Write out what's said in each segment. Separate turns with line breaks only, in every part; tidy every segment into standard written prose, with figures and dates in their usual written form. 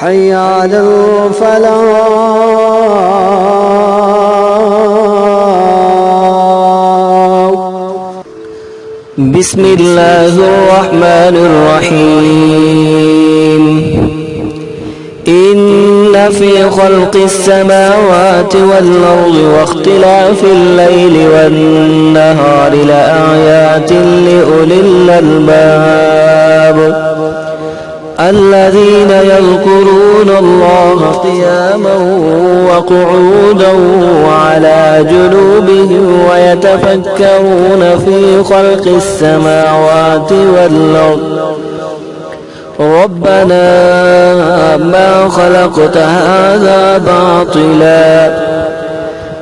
حي على الفلاح.
بسم الله الرحمن الرحيم. إن في خلق السماوات والأرض واختلاف الليل والنهار لآيات لأولي الألباب الذين يذكرون الله قياما وقعودا وعلى جنوبهم ويتفكرون في خلق السماوات والأرض ربنا ما خلقت هذا باطلا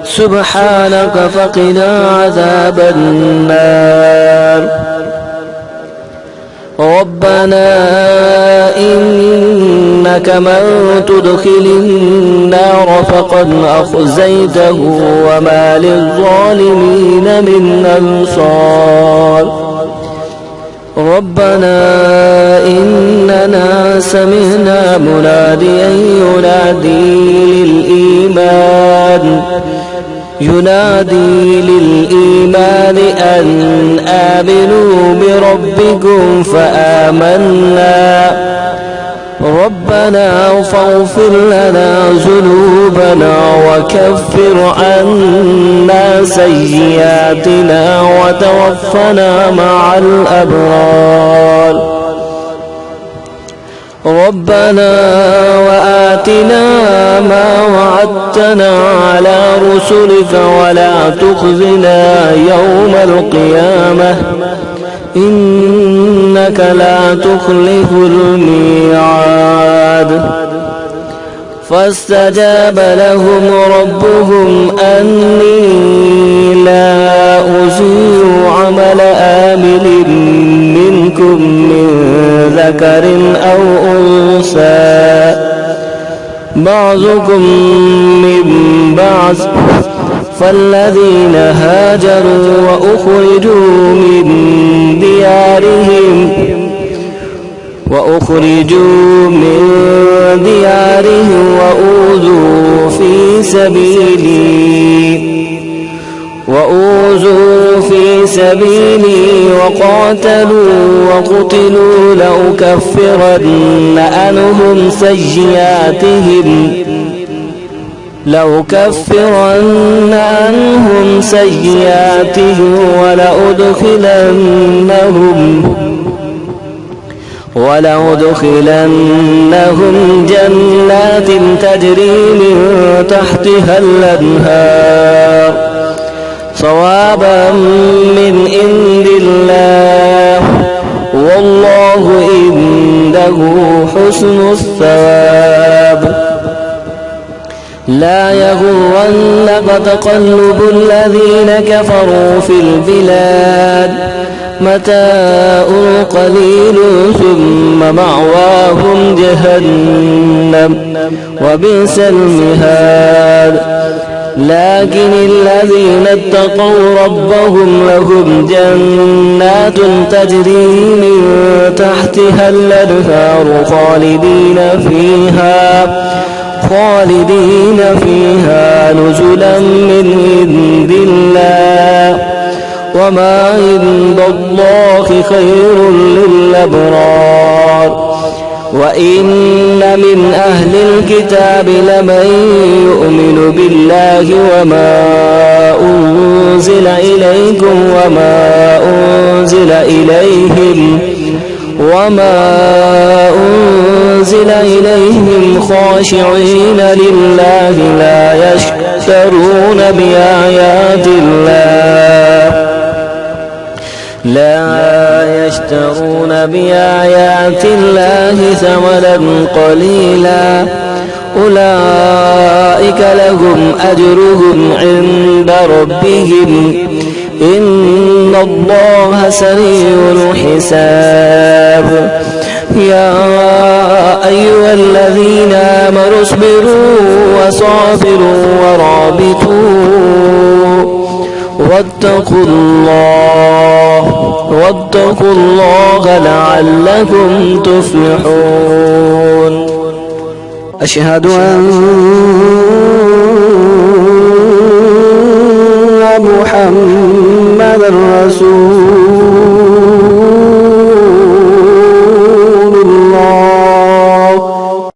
سبحانك فقنا عذاب النار. ربنا إنك من تدخل النار فقد أخزيته وما للظالمين من أنصار. ربنا إننا سمعنا مناديا ينادي للإيمان أن آمنوا بربكم فآمنا. ربنا فاغفر لنا ذنوبنا وكفر عنا سيئاتنا وتوفنا مع الأبرار. ربنا وآتنا ما وعدتنا على رسلك ولا تخزنا يوم القيامة إنك لا تخلف الميعاد. فاستجاب لهم ربهم أني لا أضيع عمل آمل منكم من ذكر أو أنثى بعضكم من بعض فالذين هاجروا وأخرجوا من ديارهم وأوذوا في سبيلي وقتلوا لأكفرن عنهم سيئاتهم ولأدخلنهم جنات تجري من تحتها الأنهار ثوابا من عند الله والله عنده حسن الثواب. لا يغرنك تقلب الذين كفروا في البلاد متاع قليل ثم مأواهم جهنم وبئس المهاد. لكن الذين اتقوا ربهم لهم جنات تجري من تحتها الأنهار خالدين فيها نزلا من عند الله وما عند الله خير للأبرار. وإن من أهل الكتاب لمن يؤمن بالله وما أنزل إليكم وما أنزل إليهم خاشعين لله لا يشترون بآيات الله ثمنا قليلا أولئك لهم أجرهم عند ربهم إن الله سريع الحساب. يا أيها الذين آمنوا اصبروا وصابروا ورابطوا واتقوا الله لعلكم تفلحون. أشهد أن محمدا رسول